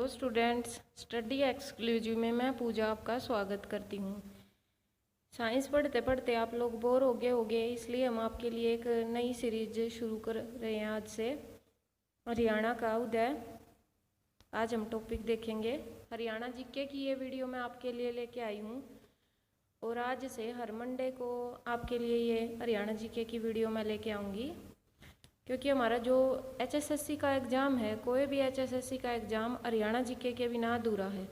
Students, study exclusive में मैं पूजा आपका स्वागत करती हूँ। साइंस पढ़ते पढ़ते आप लोग बोर हो गए इसलिए हम आपके लिए एक नई सीरीज शुरू कर रहे हैं। आज से हरियाणा का उदय। आज हम टॉपिक देखेंगे हरियाणा जीके की। ये वीडियो मैं आपके लिए लेके आई हूँ और आज से हर मंडे को आपके लिए ये हरियाणा जीके की वीडियो मैं लेके आऊँगी, क्योंकि हमारा जो एचएसएससी का एग्ज़ाम है, कोई भी एचएसएससी का एग्ज़ाम हरियाणा जीके के बिना अधूरा है।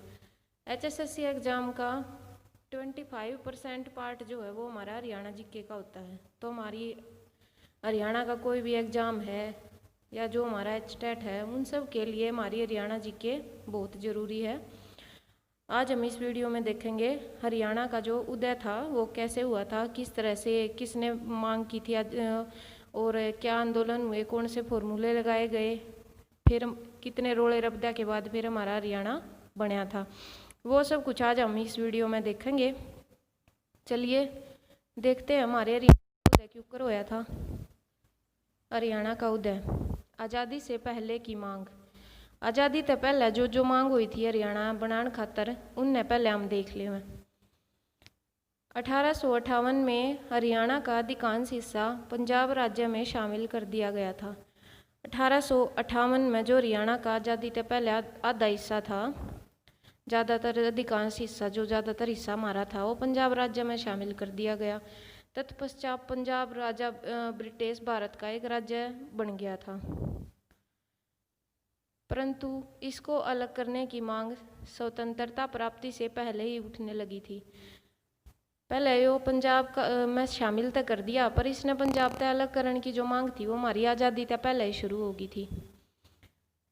एचएसएससी एग्ज़ाम का 25% पार्ट जो है वो हमारा हरियाणा जीके का होता है। तो हमारी हरियाणा का कोई भी एग्ज़ाम है या जो हमारा एचटेट है, उन सब के लिए हमारी हरियाणा जीके बहुत ज़रूरी है। आज हम इस वीडियो में देखेंगे हरियाणा का जो उदय था वो कैसे हुआ था, किस तरह से, किसने मांग की थी और क्या आंदोलन हुए, कौन से फॉर्मूले लगाए गए, फिर कितने रोड़े रबदा के बाद फिर हमारा हरियाणा बना था। वो सब कुछ आज हम इस वीडियो में देखेंगे। चलिए देखते हैं हमारे हरियाणा का उदय क्यों कर होया था। हरियाणा का उदय। आज़ादी से पहले की मांग। आज़ादी से पहले जो मांग हुई थी हरियाणा बनाने खातर, उनने पहले हम देख ले। 1858 में हरियाणा का अधिकांश हिस्सा पंजाब राज्य में शामिल कर दिया गया था। 1858 में जो हरियाणा का आज़ादी से पहले आधा हिस्सा था, ज़्यादातर अधिकांश हिस्सा, जो ज़्यादातर हिस्सा हमारा था, वो पंजाब राज्य में शामिल कर दिया गया। तत्पश्चात पंजाब राजा ब्रिटिश भारत का एक राज्य बन गया था, परंतु इसको अलग करने की मांग स्वतंत्रता प्राप्ति से पहले ही उठने लगी थी। पहले यो पंजाब का में शामिल तो कर दिया, पर इसने पंजाब से अलग करने की जो मांग थी वो हमारी आज़ादी से पहले ही शुरू हो गई थी।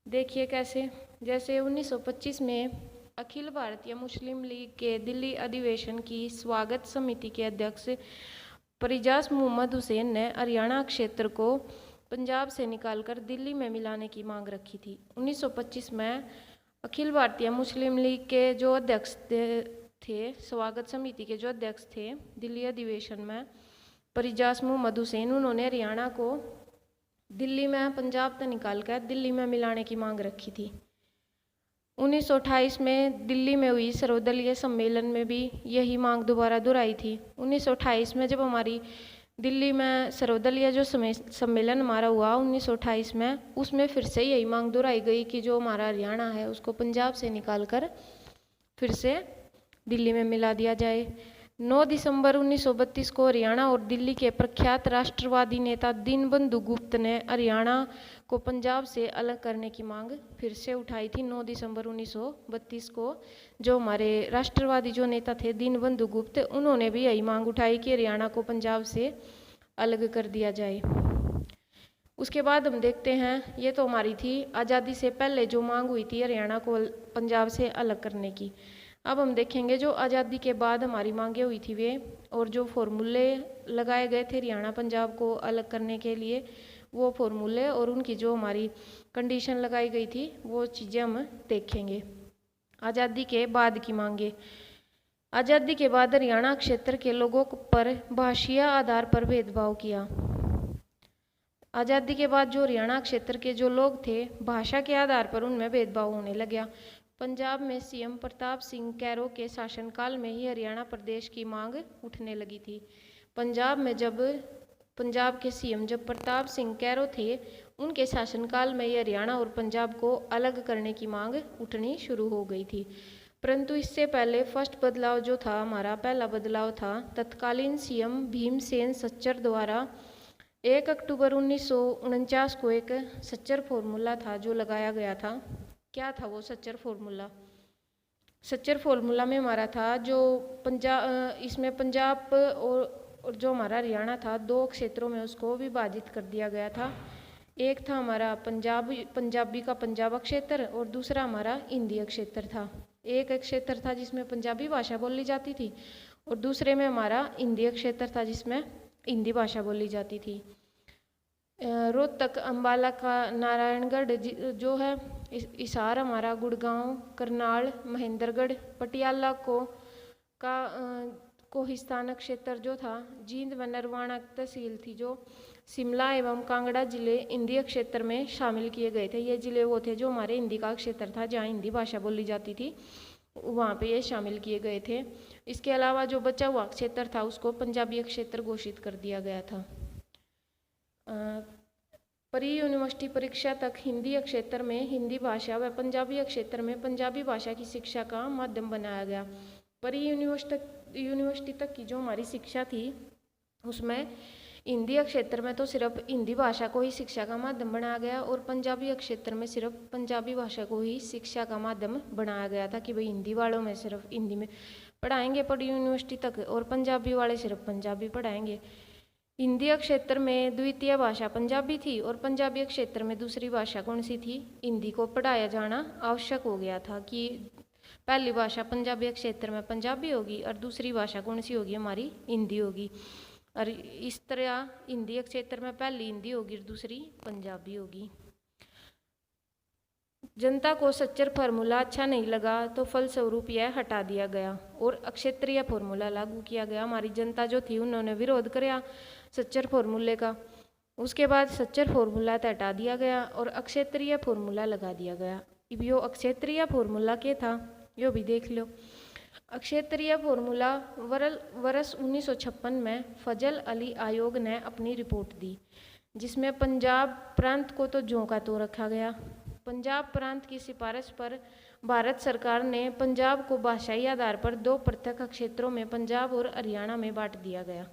देखिए कैसे। जैसे 1925 में अखिल भारतीय मुस्लिम लीग के दिल्ली अधिवेशन की स्वागत समिति के अध्यक्ष परिजास मोहम्मद हुसैन ने हरियाणा क्षेत्र को पंजाब से निकालकर दिल्ली में मिलाने की मांग रखी थी। 1925 में अखिल भारतीय मुस्लिम लीग के जो अध्यक्ष थे, स्वागत समिति के जो अध्यक्ष थे दिल्ली अधिवेशन में, परिजास मोहम्मद हुसैन, उन्होंने हरियाणा को दिल्ली में पंजाब से निकालकर दिल्ली में मिलाने की मांग रखी थी। 1928 में दिल्ली में हुई सर्वदलीय सम्मेलन में भी यही मांग दोबारा दोहराई थी। 1928 में जब हमारी दिल्ली में सर्वदलीय जो सम्मेलन हमारा हुआ 1928 में, उसमें फिर से यही मांग दोहराई गई कि जो हमारा हरियाणा है उसको पंजाब से निकालकर फिर से दिल्ली में मिला दिया जाए। 9 दिसंबर 1932 को हरियाणा और दिल्ली के प्रख्यात राष्ट्रवादी नेता दीनबंधु गुप्त ने हरियाणा को पंजाब से अलग करने की मांग फिर से उठाई थी। 9 दिसंबर 1932 को जो हमारे राष्ट्रवादी जो नेता थे दीनबंधु गुप्त, उन्होंने भी यही मांग उठाई कि हरियाणा को पंजाब से अलग कर दिया जाए। उसके बाद हम देखते हैं, ये तो हमारी थी आज़ादी से पहले जो मांग हुई थी हरियाणा को पंजाब से अलग करने की। अब हम देखेंगे जो आज़ादी के बाद हमारी मांगे हुई थी वे, और जो फॉर्मूले लगाए गए थे हरियाणा पंजाब को अलग करने के लिए, वो फॉर्मूले और उनकी जो हमारी कंडीशन लगाई गई थी वो चीज़ें हम देखेंगे। आज़ादी के बाद की मांगे। आज़ादी के बाद हरियाणा क्षेत्र के लोगों पर भाषीय आधार पर भेदभाव किया। आज़ादी के बाद जो हरियाणा क्षेत्र के जो लोग थे, भाषा के आधार पर उनमें भेदभाव होने लगा। पंजाब में सीएम प्रताप सिंह कैरो के शासनकाल में ही हरियाणा प्रदेश की मांग उठने लगी थी। पंजाब में जब पंजाब के सीएम जब प्रताप सिंह कैरो थे, उनके शासनकाल में ही हरियाणा और पंजाब को अलग करने की मांग उठनी शुरू हो गई थी। परंतु इससे पहले फर्स्ट बदलाव जो था, हमारा पहला बदलाव था तत्कालीन सीएम भीमसेन सच्चर द्वारा 1 अक्टूबर 1949 को एक सच्चर फॉर्मूला था जो लगाया गया था। क्या था वो सच्चर फॉर्मूला? सच्चर फॉर्मूला में हमारा था जो इसमें पंजाब और जो हमारा हरियाणा था, 2 क्षेत्रों में उसको विभाजित कर दिया गया था। एक था हमारा पंजाबी का पंजाब क्षेत्र और दूसरा हमारा हिंदी क्षेत्र था। एक क्षेत्र था जिसमें पंजाबी भाषा बोली जाती थी और दूसरे में हमारा हिंदी क्षेत्र था जिसमें हिंदी भाषा बोली जाती थी। रोहतक, अंबाला का नारायणगढ़ जो है, हिसार हमारा गुड़गांव, करनाल, महेंद्रगढ़, पटियाला कोहिस्तान क्षेत्र जो था, जींद व नरवाना तहसील थी जो शिमला एवं कांगड़ा जिले इंडी क्षेत्र में शामिल किए गए थे। ये जिले वो थे जो हमारे हिंदी का क्षेत्र था, जहाँ हिंदी भाषा बोली जाती थी, वहाँ पे ये शामिल किए गए थे। इसके अलावा जो बचा हुआ क्षेत्र था उसको पंजाबी क्षेत्र घोषित कर दिया गया था। प्री यूनिवर्सिटी परीक्षा तक हिंदी क्षेत्र में हिंदी भाषा व पंजाबी क्षेत्र में पंजाबी भाषा की शिक्षा का माध्यम बनाया गया। प्री यूनिवर्सिटी तक की जो हमारी शिक्षा थी उसमें हिंदी क्षेत्र में तो सिर्फ हिंदी भाषा को ही शिक्षा का माध्यम बनाया गया और पंजाबी क्षेत्र में सिर्फ पंजाबी भाषा को ही शिक्षा का माध्यम बनाया गया था कि भाई हिंदी वालों में सिर्फ हिंदी में पढ़ाएंगे प्री यूनिवर्सिटी तक और पंजाबी वाले सिर्फ पंजाबी पढ़ाएंगे। हिंदी क्षेत्र में द्वितीय भाषा पंजाबी थी और पंजाबी क्षेत्र में दूसरी भाषा कौन सी थी, हिंदी को पढ़ाया जाना आवश्यक हो गया था कि पहली भाषा पंजाबी क्षेत्र में पंजाबी होगी और दूसरी भाषा कौन सी होगी, हमारी हिंदी होगी। और इस तरह हिंदी क्षेत्र में पहली हिंदी होगी और दूसरी पंजाबी होगी। जनता को सच्चर फार्मूला अच्छा नहीं लगा तो फलस्वरूप यह हटा दिया गया और अक्षेत्रीय फार्मूला लागू किया गया। हमारी जनता जो थी उन्होंने विरोध किया सच्चर फार्मूले का, उसके बाद सच्चर फार्मूला हटा दिया गया और अक्षेत्रीय फार्मूला लगा दिया गया। अब यो अक्षेत्रीय फार्मूला क्या था यो भी देख लो। अक्षेत्रीय फार्मूला वर्ष 1956 में फजल अली आयोग ने अपनी रिपोर्ट दी, जिसमें पंजाब प्रांत को तो ज्यों का त्यों रखा गया। पंजाब प्रांत की सिफारिश पर भारत सरकार ने पंजाब को भाषाई आधार पर दो पृथक क्षेत्रों में पंजाब और हरियाणा में बांट दिया गया।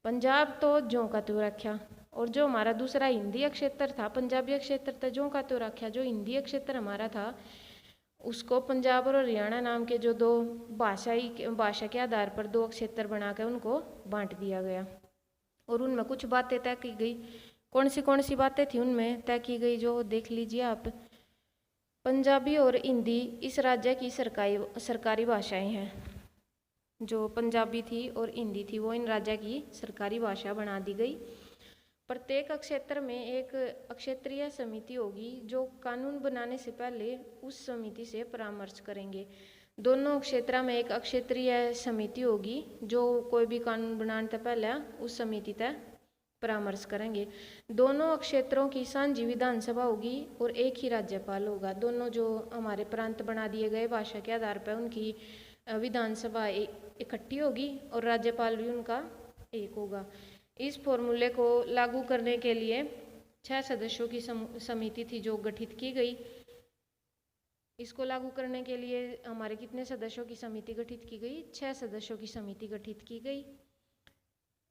पंजाब तो ज्यों का त्यों रखा और जो हमारा दूसरा हिंदी क्षेत्र था पंजाबी क्षेत्र तो ज्यों का त्यों रखा। जो हिंदी क्षेत्र हमारा था उसको पंजाब और हरियाणा नाम के जो दो भाषा के आधार पर दो क्षेत्र बनाकर उनको बांट दिया गया और उनमें कुछ बातें तय की गई। कौन सी बातें थी उनमें तय की गई जो देख लीजिए आप। पंजाबी और हिंदी इस राज्य की सरकारी भाषाएं हैं। जो पंजाबी थी और हिंदी थी वो इन राज्य की सरकारी भाषा बना दी गई। प्रत्येक क्षेत्र में एक क्षेत्रीय समिति होगी जो कानून बनाने से पहले उस समिति से परामर्श करेंगे। दोनों क्षेत्र में एक क्षेत्रीय समिति होगी जो कोई भी कानून बनाने से पहले उस समिति तक परामर्श करेंगे। दोनों क्षेत्रों की सांझी विधानसभा होगी और एक ही राज्यपाल होगा। दोनों जो हमारे प्रांत बना दिए गए भाषा के आधार पर उनकी विधानसभा इकट्ठी होगी और राज्यपाल भी उनका एक होगा। इस फॉर्मूले को लागू करने के लिए 6 सदस्यों की समिति थी जो गठित की गई। इसको लागू करने के लिए हमारे कितने सदस्यों की समिति गठित की गई, 6 सदस्यों की समिति गठित की गई।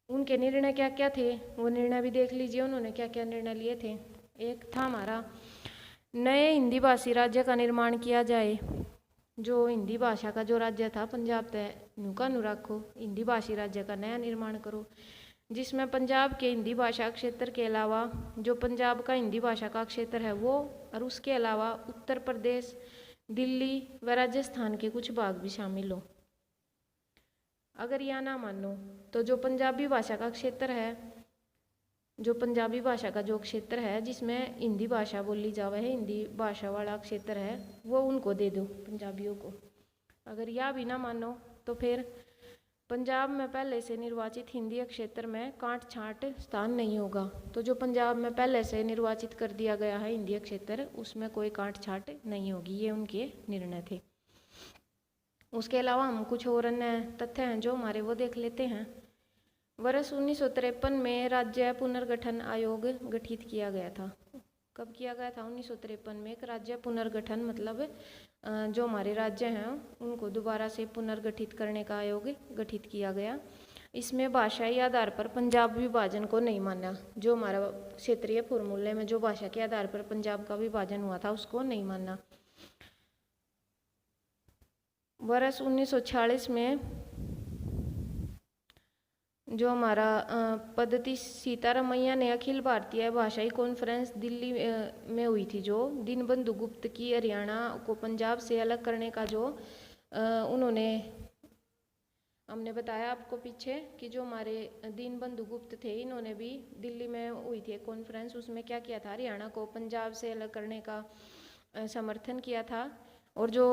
उनके निर्णय क्या क्या थे वो निर्णय भी देख लीजिए उन्होंने क्या क्या निर्णय लिए थे। एक था हमारा नए हिंदी भाषी राज्य का निर्माण किया जाए। जो हिंदी भाषा का जो राज्य था पंजाब तय नुका नु रखो, हिंदी भाषी राज्य का नया निर्माण करो जिसमें पंजाब के हिंदी भाषा क्षेत्र के अलावा जो पंजाब का हिंदी भाषा का क्षेत्र है वो और उसके अलावा उत्तर प्रदेश, दिल्ली व राजस्थान के कुछ भाग भी शामिल हो। अगर यह ना मानो तो जो पंजाबी भाषा का क्षेत्र है, जो पंजाबी भाषा का जो क्षेत्र है जिसमें हिंदी भाषा बोली जावे है, हिंदी भाषा वाला क्षेत्र है वो उनको दे दो पंजाबियों को। अगर यह भी ना मानो तो फिर पंजाब में पहले से निर्वाचित हिंदी क्षेत्र में काट छांट स्थान नहीं होगा। तो जो पंजाब में पहले से निर्वाचित कर दिया गया है हिंदी क्षेत्र उसमें कोई काट छांट नहीं होगी। ये उनके निर्णय थे। उसके अलावा हम कुछ और अन्य तथ्य हैं जो हमारे वो देख लेते हैं। वर्ष 1953 में राज्य पुनर्गठन आयोग गठित किया गया था। कब किया गया था? 1953 में एक राज्य पुनर्गठन मतलब जो हमारे राज्य हैं उनको दोबारा से पुनर्गठित करने का आयोग गठित किया गया। इसमें भाषाई आधार पर पंजाब विभाजन को नहीं माना। जो हमारा क्षेत्रीय फॉर्मूले में जो भाषा के आधार पर पंजाब का विभाजन हुआ था उसको नहीं माना। वर्ष 1946 में जो हमारा पद्धति सीतारामैया ने अखिल भारतीय भाषाई कॉन्फ्रेंस दिल्ली में हुई थी, जो दीनबंधु गुप्त की हरियाणा को पंजाब से अलग करने का जो उन्होंने हमने बताया आपको पीछे कि जो हमारे दीनबंधु गुप्त थे इन्होंने भी दिल्ली में हुई थी एक कॉन्फ्रेंस, उसमें क्या किया था, हरियाणा को पंजाब से अलग करने का समर्थन किया था। और जो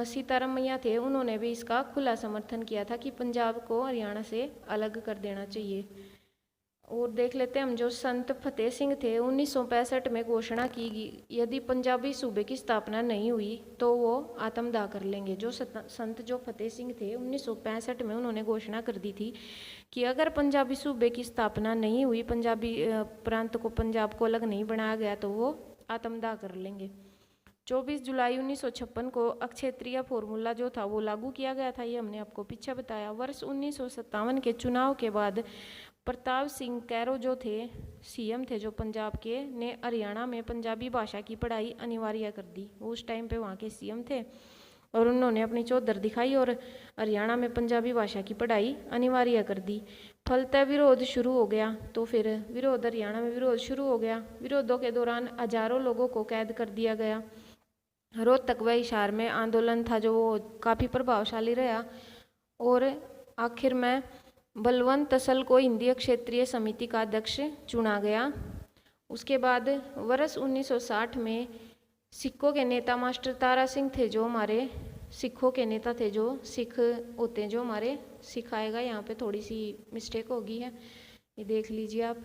सीताराम मैया थे उन्होंने भी इसका खुला समर्थन किया था कि पंजाब को हरियाणा से अलग कर देना चाहिए। और देख लेते हैं हम, जो संत फतेह सिंह थे 1965 में घोषणा की गई यदि पंजाबी सूबे की स्थापना नहीं हुई तो वो आत्मदाह कर लेंगे। जो संत जो फतेह सिंह थे 1965 में उन्होंने घोषणा कर दी थी कि अगर पंजाबी सूबे की स्थापना नहीं हुई, पंजाबी प्रांत को, पंजाब को अलग नहीं बनाया गया तो वो आत्मदाह कर लेंगे। 24 जुलाई 1956 को अक्षेत्रीय फॉर्मूला जो था वो लागू किया गया था, ये हमने आपको पीछे बताया। वर्ष 1957 के चुनाव के बाद प्रताप सिंह कैरो जो थे सीएम थे जो पंजाब के, ने हरियाणा में पंजाबी भाषा की पढ़ाई अनिवार्य कर दी। वो उस टाइम पे वहाँ के सीएम थे और उन्होंने अपनी चौधर दिखाई और हरियाणा में पंजाबी भाषा की पढ़ाई अनिवार्य कर दी। फलतः विरोध शुरू हो गया, तो फिर विरोध, हरियाणा में विरोध शुरू हो गया। विरोधों के दौरान हजारों लोगों को कैद कर दिया गया। रोहतक व हिसार में आंदोलन था जो वो काफ़ी प्रभावशाली रहा और आखिर में बलवंत तसल को हिंदी क्षेत्रीय समिति का अध्यक्ष चुना गया। उसके बाद वर्ष 1960 में सिखों के नेता मास्टर तारा सिंह थे, जो हमारे सिखों के नेता थे, जो सिख होते हैं, जो हमारे सिख आएगा, यहाँ पे थोड़ी सी मिस्टेक होगी है, ये देख लीजिए आप।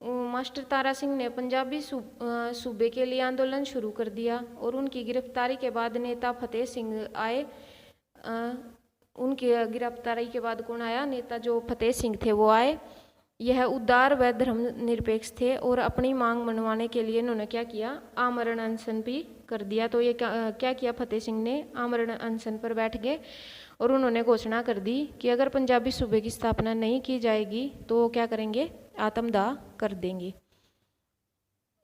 मास्टर तारा सिंह ने पंजाबी सूबे के लिए आंदोलन शुरू कर दिया और उनकी गिरफ्तारी के बाद नेता फतेह सिंह आए। उनकी गिरफ्तारी के बाद कौन आया? नेता जो फतेह सिंह थे वो आए। यह उदार व धर्मनिरपेक्ष थे और अपनी मांग मनवाने के लिए इन्होंने क्या किया? आमरण अनशन भी कर दिया। तो ये क्या किया? फतेह सिंह ने आमरण अनशन पर बैठ गए और उन्होंने घोषणा कर दी कि अगर पंजाबी सूबे की स्थापना नहीं की जाएगी तो वो क्या करेंगे? आत्मदाह कर देंगे।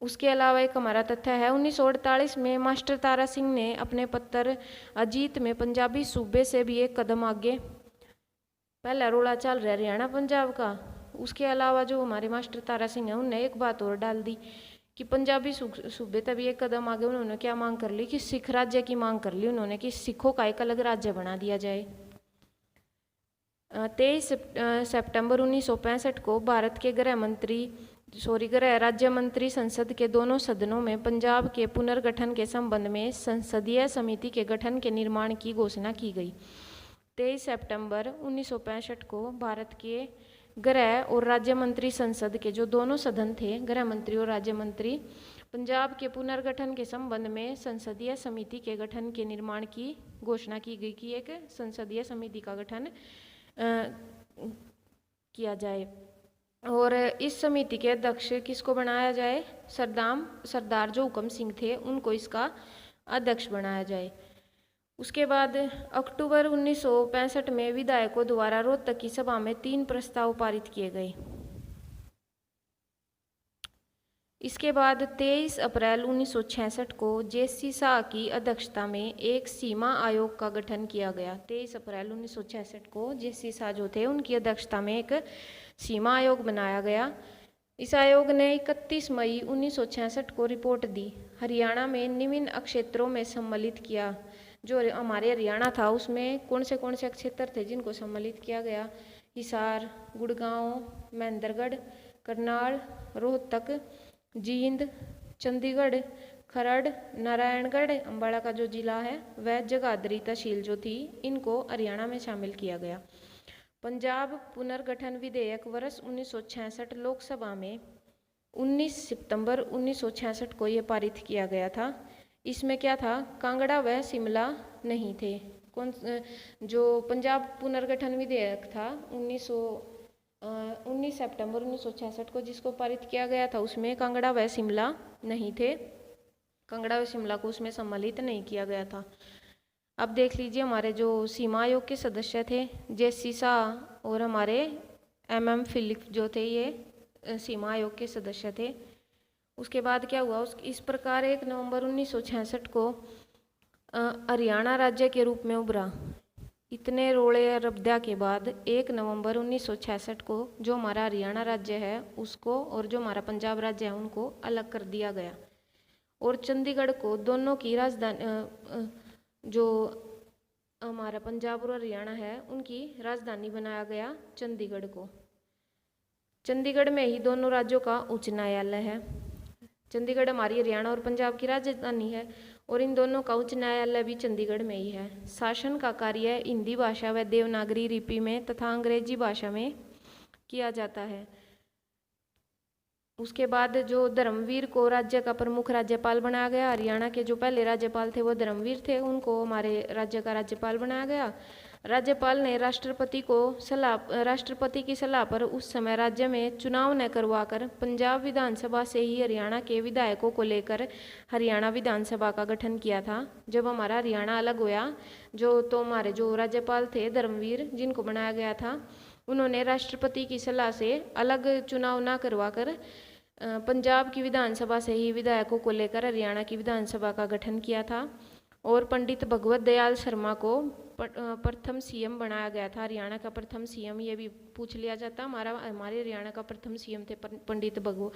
उसके अलावा एक हमारा तथ्य है, 1948 में मास्टर तारा सिंह ने अपने पत्र अजीत में पंजाबी सूबे से भी एक कदम आगे, पहला रोला चल रहा हरियाणा पंजाब का, उसके अलावा जो हमारे मास्टर तारा सिंह है उनने एक बात और डाल दी कि पंजाबी सूबे तभी एक कदम आगे उन्होंने क्या मांग कर ली कि सिख राज्य की मांग कर ली उन्होंने कि सिखों का एक अलग राज्य बना दिया जाए। 23 सितंबर 1965 को भारत के गृह राज्य मंत्री संसद के दोनों सदनों में पंजाब के पुनर्गठन के संबंध में संसदीय समिति के गठन के निर्माण की घोषणा की गई। 23 सितंबर 1965 को भारत के गृह और राज्य मंत्री संसद के जो दोनों सदन थे, गृह मंत्री और राज्य मंत्री, पंजाब के पुनर्गठन के संबंध में संसदीय समिति के गठन के निर्माण की घोषणा की गई कि एक संसदीय समिति का गठन किया जाए और इस समिति के अध्यक्ष किसको बनाया जाए? सरदार जो हुकम सिंह थे उनको इसका अध्यक्ष बनाया जाए। उसके बाद अक्टूबर 1965 में विधायकों द्वारा रोहतक की सभा में 3 प्रस्ताव पारित किए गए। इसके बाद 23 अप्रैल 1966 को जेसी शाह की अध्यक्षता में एक सीमा आयोग का गठन किया गया। 23 अप्रैल 1966 को जेसी शाह जो थे उनकी अध्यक्षता में एक सीमा आयोग बनाया गया। इस आयोग ने 31 मई 1966 को रिपोर्ट दी। हरियाणा में निम्न क्षेत्रों में सम्मिलित किया। जो हमारे हरियाणा था उसमें कौन से क्षेत्र थे जिनको सम्मिलित किया गया? हिसार, गुड़गांव, महेंद्रगढ़, करनाल, रोहतक, जींद, चंडीगढ़, खरड़, नारायणगढ़, अम्बाला का जो जिला है वह जगाधरी तहसील जो थी, इनको हरियाणा में शामिल किया गया। पंजाब पुनर्गठन विधेयक वर्ष 1966 लोकसभा में 19 सितंबर 1966 को ये पारित किया गया था। इसमें क्या था? कांगड़ा व शिमला नहीं थे। जो पंजाब पुनर्गठन विधेयक था 19 सितंबर 1966 को जिसको पारित किया गया था उसमें कांगड़ा व शिमला नहीं थे। कांगड़ा व शिमला को उसमें सम्मिलित नहीं किया गया था। अब देख लीजिए हमारे जो सीमा आयोग के सदस्य थे जेसी शाह और हमारे MM फिलिप जो थे, ये सीमा आयोग के सदस्य थे। उसके बाद क्या हुआ? इस प्रकार 1 नवंबर 1966 को हरियाणा राज्य के रूप में उभरा। इतने रोड़े रब्दा के बाद 1 नवंबर 1966 को जो हमारा हरियाणा राज्य है उसको और जो हमारा पंजाब राज्य है उनको अलग कर दिया गया और चंडीगढ़ को दोनों की राजधानी, जो हमारा पंजाब और हरियाणा है उनकी राजधानी बनाया गया चंडीगढ़ को। चंडीगढ़ में ही दोनों राज्यों का उच्च न्यायालय है। चंडीगढ़ हमारी हरियाणा और पंजाब की राजधानी है और इन दोनों का उच्च न्यायालय भी चंडीगढ़ में ही है। शासन का कार्य हिंदी भाषा व देवनागरी लिपि में तथा अंग्रेजी भाषा में किया जाता है। उसके बाद जो धर्मवीर को राज्य का प्रमुख राज्यपाल बनाया गया, हरियाणा के जो पहले राज्यपाल थे वो धर्मवीर थे, उनको हमारे राज्य का राज्यपाल बनाया गया। राज्यपाल ने राष्ट्रपति की सलाह पर उस समय राज्य में चुनाव न करवाकर पंजाब विधानसभा से ही हरियाणा के विधायकों को लेकर हरियाणा विधानसभा का गठन किया था। जब हमारा हरियाणा अलग हुआ, तो हमारे जो राज्यपाल थे धर्मवीर, जिनको बनाया गया था, उन्होंने राष्ट्रपति की सलाह से अलग चुनाव ना करवाकर पंजाब की विधानसभा से ही विधायकों को लेकर हरियाणा की विधानसभा का गठन किया था। और पंडित भगवत दयाल शर्मा को प्रथम सीएम बनाया गया था। हरियाणा का प्रथम सीएम, ये भी पूछ लिया जाता। हमारे हरियाणा का प्रथम सीएम थे पंडित भगवत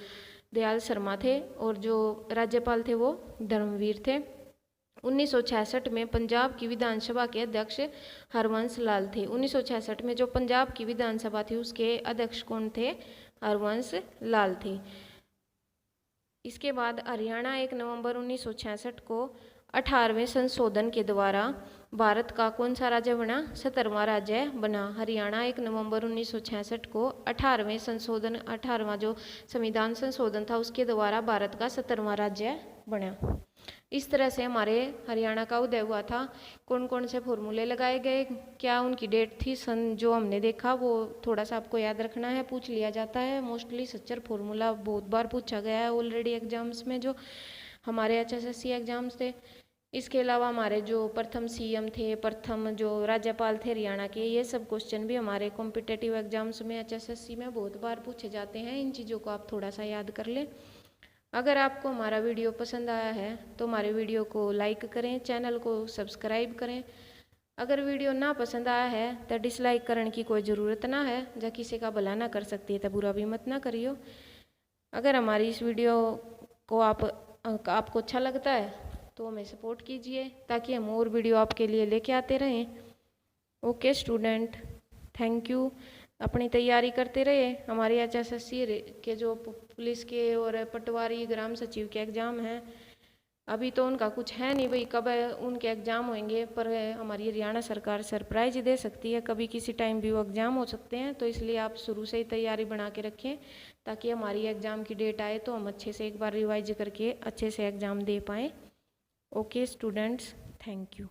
दयाल शर्मा थे, और जो राज्यपाल थे वो धर्मवीर थे। 1966 में पंजाब की विधानसभा के अध्यक्ष हरवंश लाल थे। 1966 में जो पंजाब की विधानसभा थी उसके अध्यक्ष कौन थे? हरवंश लाल थे। इसके बाद हरियाणा 1 नवंबर 1966 को 18वें संशोधन के द्वारा भारत का कौन सा राज्य बना? 17वां राज्य बना। हरियाणा 1 नवंबर 1966 को 18वां जो संविधान संशोधन था उसके द्वारा भारत का 17वां राज्य बना। इस तरह से हमारे हरियाणा का उदय हुआ था। कौन कौन से फॉर्मूले लगाए गए, क्या उनकी डेट थी, सन जो हमने देखा वो थोड़ा सा आपको याद रखना है, पूछ लिया जाता है। मोस्टली सच्चर फॉर्मूला बहुत बार पूछा गया है ऑलरेडी एग्जाम्स में, जो हमारे HSSC एग्जाम्स थे। इसके अलावा हमारे जो प्रथम सीएम थे, प्रथम जो राज्यपाल थे हरियाणा के, ये सब क्वेश्चन भी हमारे कॉम्पिटिटिव एग्जाम्स में HSSC में बहुत बार पूछे जाते हैं। इन चीज़ों को आप थोड़ा सा याद कर लें। अगर आपको हमारा वीडियो पसंद आया है तो हमारे वीडियो को लाइक करें, चैनल को सब्सक्राइब करें। अगर वीडियो ना पसंद आया है तो डिसलाइक करने की कोई ज़रूरत ना है, जब किसी का भला ना कर सकती है तो बुरा भी मत ना करियो। अगर हमारी इस वीडियो को आपको अच्छा लगता है तो हमें सपोर्ट कीजिए, ताकि हम और वीडियो आपके लिए लेके आते रहें। Okay student, thank you. अपनी तैयारी करते रहे। हमारे HSSC के जो पुलिस के और पटवारी ग्राम सचिव के एग्ज़ाम हैं, अभी तो उनका कुछ है नहीं भाई, कब उनके एग्ज़ाम होंगे, पर हमारी हरियाणा सरकार सरप्राइज दे सकती है, कभी किसी टाइम भी वो एग्ज़ाम हो सकते हैं। तो इसलिए आप शुरू से ही तैयारी बना के रखें, ताकि हमारी एग्ज़ाम की डेट आए तो हम अच्छे से एक बार रिवाइज करके अच्छे से एग्ज़ाम दे पाएँ। Okay students, thank you.